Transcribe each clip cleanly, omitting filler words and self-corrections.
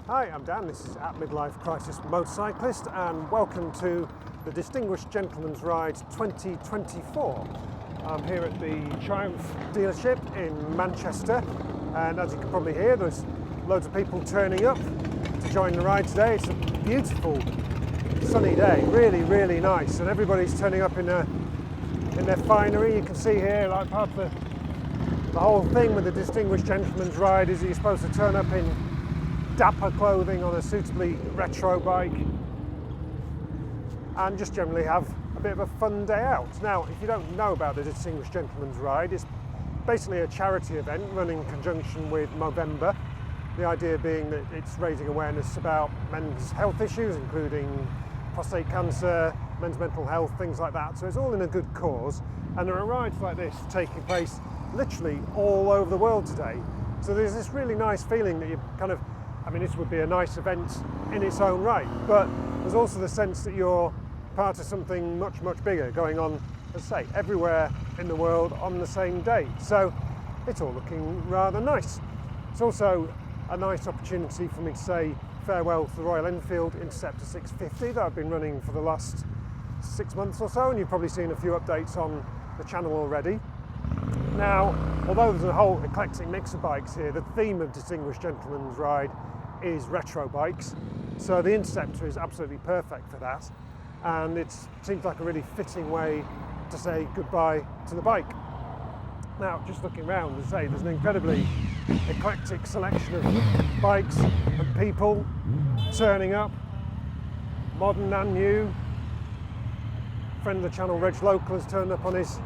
Hi, I'm Dan. This is at Midlife Crisis Motorcyclist, and welcome to the Distinguished Gentleman's Ride 2024. I'm here at the Triumph dealership in Manchester, and as you can probably hear, there's loads of people turning up to join the ride today. It's a beautiful sunny day, really nice, and everybody's turning up in their finery. You can see here, like part of the whole thing with the Distinguished Gentleman's Ride is that you're supposed to turn up in dapper clothing on a suitably retro bike and just generally have a bit of a fun day out. Now, if you don't know about the Distinguished Gentleman's Ride, it's basically a charity event run in conjunction with Movember. The idea being that it's raising awareness about men's health issues, including prostate cancer, men's mental health, things like that. So it's all in a good cause. And there are rides like this taking place literally all over the world today. So there's this really nice feeling that you this would be a nice event in its own right, but there's also the sense that you're part of something much bigger going on, as I say, everywhere in the world on the same day. So it's all looking rather nice. It's also a nice opportunity for me to say farewell to the Royal Enfield Interceptor 650 that I've been running for the last 6 months or so, and you've probably seen a few updates on the channel already. Now, although there's a whole eclectic mix of bikes here, the theme of Distinguished Gentleman's Ride is retro bikes, so the Interceptor is absolutely perfect for that, and it seems like a really fitting way to say goodbye to the bike. Now, just looking around, as I say, there's an incredibly eclectic selection of bikes and people turning up, modern and new. Friend of the channel, Reg Local, has turned up on his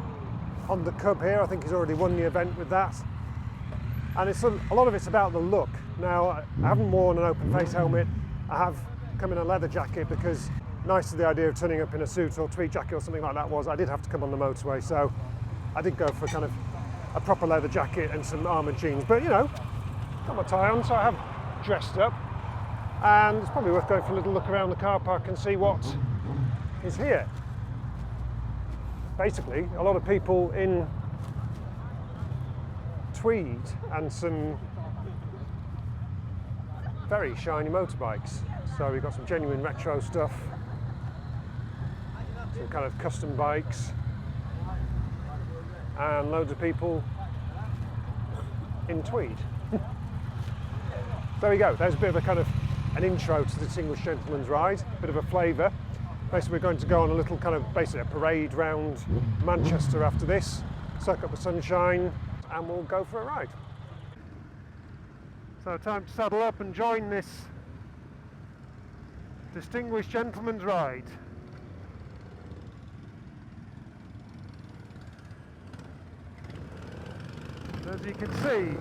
Honda Cub here. I think he's already won the event with that. And a lot of it's about the look. Now, I haven't worn an open face helmet. I have come in a leather jacket because nice to the idea of turning up in a suit or tweed jacket or something like that was, I did have to come on the motorway, so I did go for kind of a proper leather jacket and some armoured jeans. But you know, got my tie on, so I have dressed up. And it's probably worth going for a little look around the car park and see what is here. Basically, a lot of people in tweed and some very shiny motorbikes. So we've got some genuine retro stuff, some kind of custom bikes, and loads of people in tweed. There we go. There's a bit of a kind of an intro to the Distinguished Gentleman's Ride, a bit of a flavour. Basically, we're going to go on a little kind of basically a parade round Manchester after this, soak up the sunshine, and we'll go for a ride. So time to saddle up and join this Distinguished Gentleman's Ride. As you can see,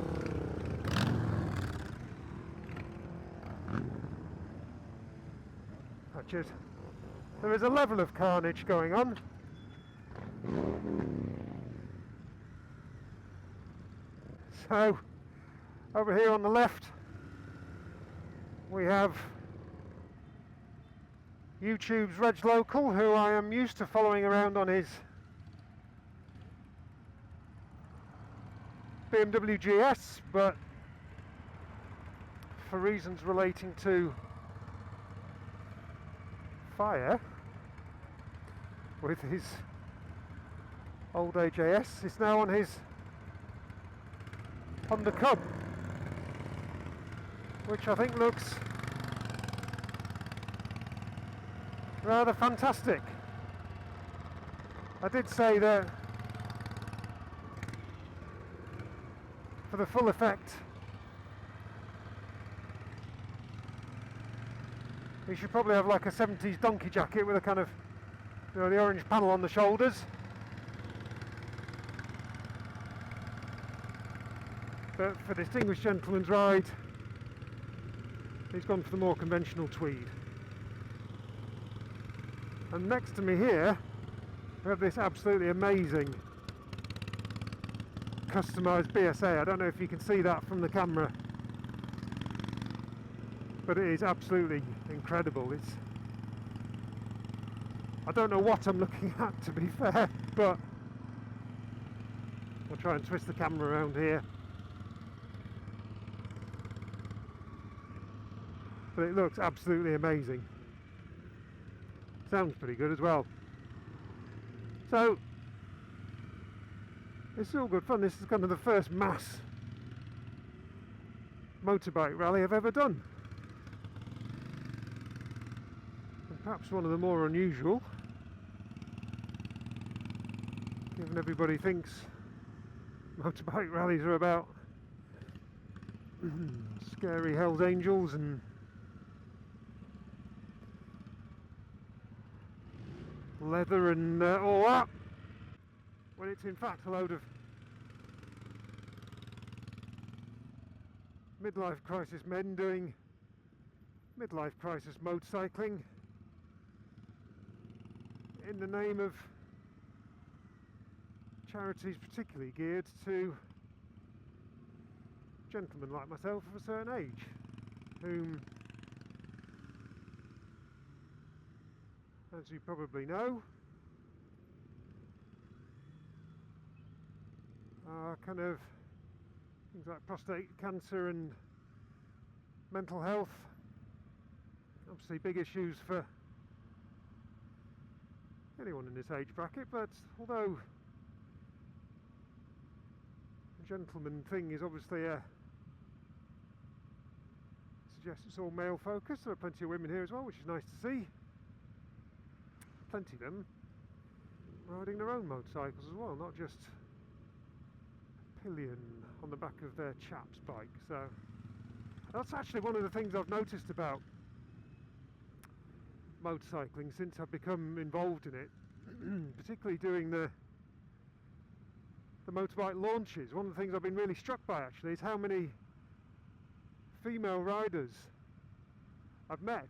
there is a level of carnage going on. So, over here on the left, we have YouTube's Reg Local, who I am used to following around on his BMW GS, but for reasons relating to fire with his old AJS, is now on his Honda Cub, which I think looks rather fantastic. I did say that for the full effect you should probably have like a 70s donkey jacket with a kind of, you know, the orange panel on the shoulders. But for Distinguished Gentleman's Ride, he's gone for the more conventional tweed. And next to me here, we have this absolutely amazing customised BSA. I don't know if you can see that from the camera, but it is absolutely incredible. I don't know what I'm looking at, to be fair, but I'll try and twist the camera around here. but it looks absolutely amazing. Sounds pretty good as well. So it's all good fun. This is kind of the first mass motorbike rally I've ever done, and perhaps one of the more unusual, given everybody thinks motorbike rallies are about scary Hells Angels and leather and all that, when it's in fact a load of midlife crisis men doing midlife crisis motorcycling in the name of charities particularly geared to gentlemen like myself of a certain age, whom, as you probably know, are kind of things like prostate cancer and mental health, obviously big issues for anyone in this age bracket. But although the gentleman thing is obviously suggests it's all male focused, there are plenty of women here as well, which is nice to see. Plenty of them riding their own motorcycles as well, not just pillion on the back of their chap's bike. So that's actually one of the things I've noticed about motorcycling since I've become involved in it, particularly doing the motorbike launches. One of the things I've been really struck by actually is how many female riders I've met,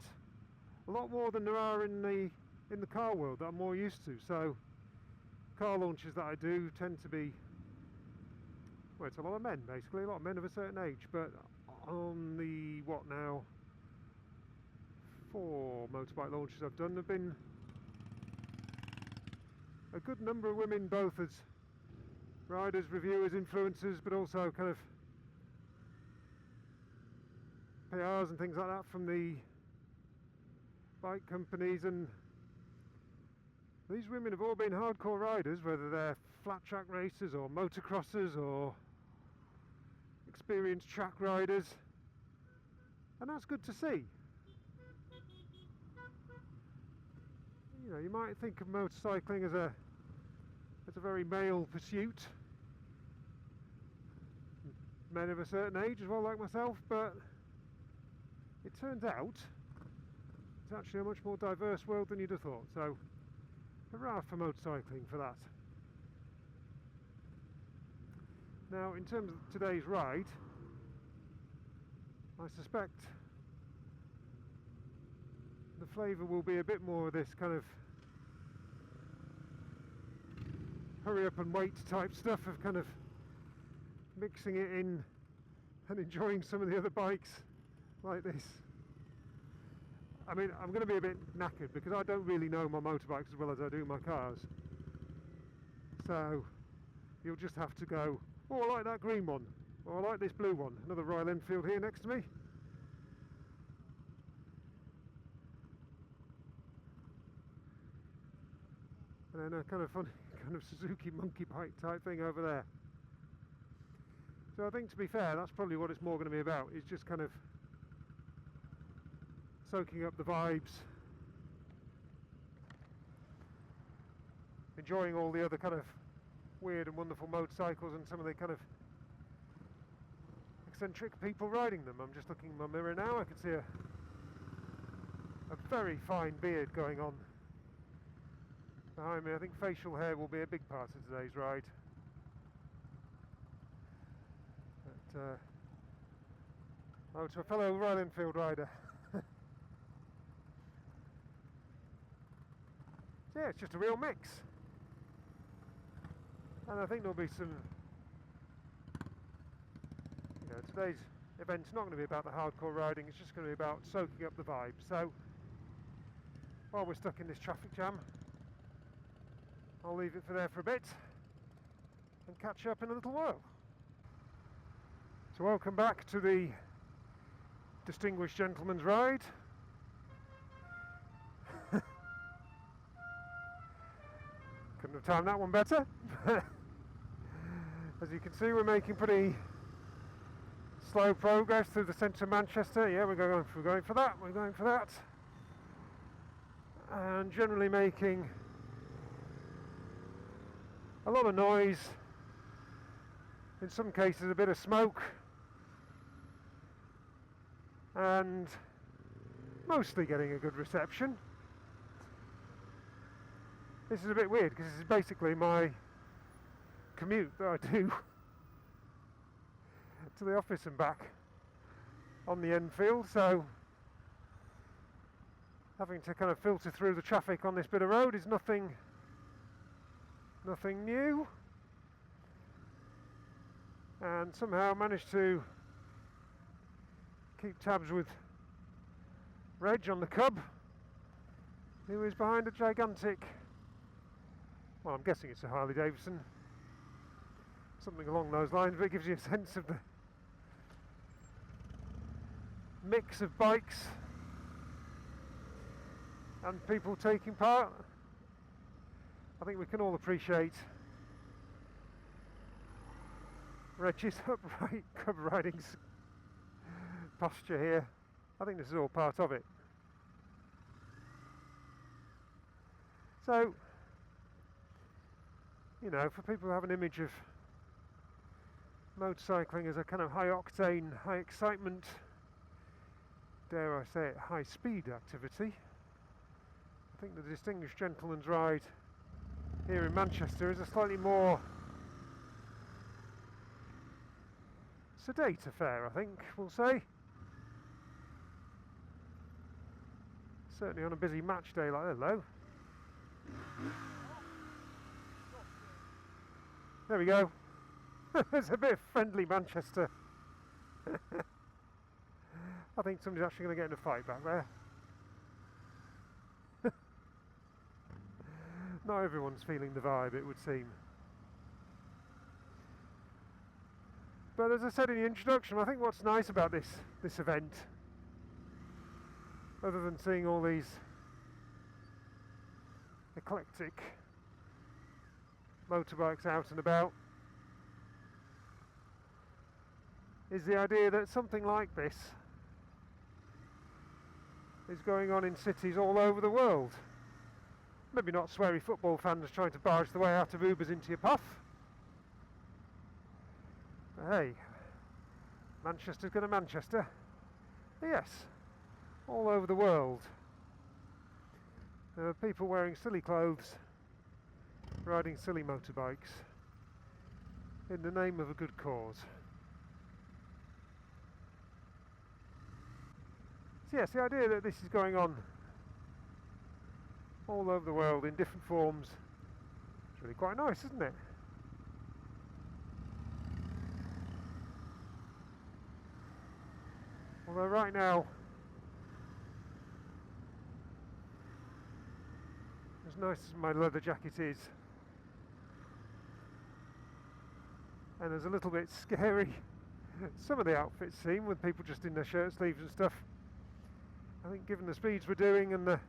a lot more than there are in the car world that I'm more used to. So car launches that I do tend to be, well, it's a lot of men basically, a lot of men of a certain age. But on the, what now, 4 motorbike launches I've done, there have been a good number of women, both as riders, reviewers, influencers, but also kind of PRs and things like that from the bike companies. And these women have all been hardcore riders, whether they're flat track racers or motocrossers or experienced track riders, and that's good to see. You know, you might think of motorcycling as a very male pursuit, men of a certain age as well, like myself, but it turns out it's actually a much more diverse world than you'd have thought. So hurrah for motorcycling for that. Now, in terms of today's ride, I suspect the flavour will be a bit more of this kind of hurry up and wait type stuff, of kind of mixing it in and enjoying some of the other bikes like this. I mean, I'm going to be a bit knackered because I don't really know my motorbikes as well as I do my cars. So you'll just have to go, oh, I like that green one, or I like this blue one. Another Royal Enfield here next to me. And then a kind of funny kind of Suzuki monkey bike type thing over there. So I think, to be fair, that's probably what it's more going to be about, is just kind of soaking up the vibes, enjoying all the other kind of weird and wonderful motorcycles and some of the kind of eccentric people riding them. I'm just looking in my mirror now, I can see a very fine beard going on behind me. I think facial hair will be a big part of today's ride. But, oh, to a fellow Royal Enfield rider. So yeah, it's just a real mix. And I think there'll be some, you know, today's event's not going to be about the hardcore riding, it's just going to be about soaking up the vibe. So while we're stuck in this traffic jam, I'll leave it there for a bit and catch up in a little while. So welcome back to the distinguished gentleman's ride. Couldn't have timed that one better. As you can see, we're making pretty slow progress through the centre of Manchester. Yeah, we're going for that. And generally making a lot of noise, in some cases a bit of smoke, and mostly getting a good reception. This is a bit weird because this is basically my commute that I do to the office and back on the Enfield, so having to kind of filter through the traffic on this bit of road is nothing new, and somehow managed to keep tabs with Reg on the Cub, who is behind a gigantic, well, I'm guessing it's a Harley Davidson, something along those lines, but it gives you a sense of the mix of bikes and people taking part. I think we can all appreciate Reg's upright cub riding posture here. I think this is all part of it. So, you know, for people who have an image of motorcycling as a kind of high octane, high excitement, dare I say it, high speed activity, I think the distinguished gentleman's ride here in Manchester is a slightly more sedate affair, I think we'll say. Certainly on a busy match day like that, though. There we go. There's a bit of friendly Manchester. I think somebody's actually going to get in a fight back there. Not everyone's feeling the vibe, it would seem. But as I said in the introduction, I think what's nice about this event, other than seeing all these eclectic motorbikes out and about, is the idea that something like this is going on in cities all over the world. Maybe not sweary football fans trying to barge the way out of Ubers into your puff. But hey, Manchester's going to Manchester. But yes, all over the world there are people wearing silly clothes, riding silly motorbikes in the name of a good cause. So yes, the idea that this is going on all over the world in different forms is really quite nice, isn't it? Although right now, as nice as my leather jacket is, and as a little bit scary some of the outfits seem, with people just in their shirt sleeves and stuff, I think given the speeds we're doing and the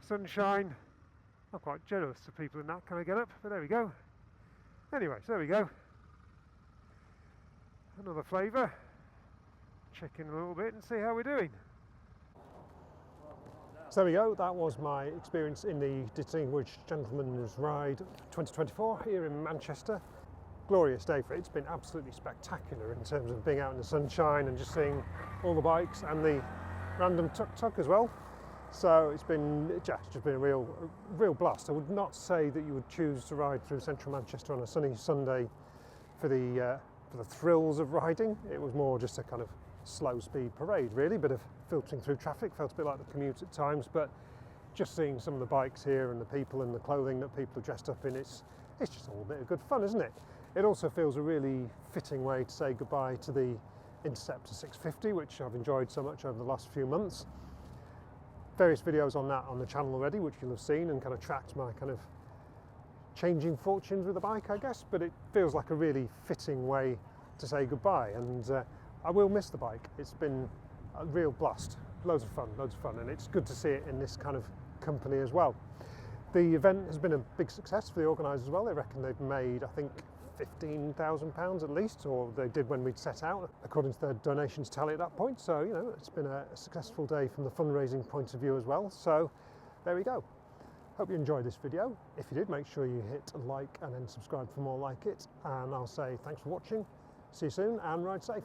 sunshine, I'm quite jealous of people in that kind of get-up, but there we go. Anyway, so there we go. Another flavour. Check in a little bit and see how we're doing. So there we go, that was my experience in the Distinguished Gentleman's Ride 2024 here in Manchester. Glorious day for it. It's been absolutely spectacular in terms of being out in the sunshine and just seeing all the bikes and the random tuk-tuk as well. So it's just been a real blast. I would not say that you would choose to ride through central Manchester on a sunny Sunday for the thrills of riding. It was more just a kind of slow speed parade, really, bit of filtering through traffic. Felt a bit like the commute at times, but just seeing some of the bikes here and the people and the clothing that people are dressed up in, it's just all a bit of good fun, isn't it? It also feels a really fitting way to say goodbye to the Interceptor 650, which I've enjoyed so much over the last few months. Various videos on that on the channel already, which you'll have seen, and kind of tracked my kind of changing fortunes with the bike, I guess, but it feels like a really fitting way to say goodbye. And I will miss the bike. It's been a real blast, loads of fun, and it's good to see it in this kind of company as well. The event has been a big success for the organisers as well. They reckon they've made, I think, £15,000 at least, or they did when we'd set out, according to their donations tally at that point. So, you know, it's been a successful day from the fundraising point of view as well. So, there we go. Hope you enjoyed this video. If you did, make sure you hit like and then subscribe for more like it. And I'll say thanks for watching. See you soon and ride safe.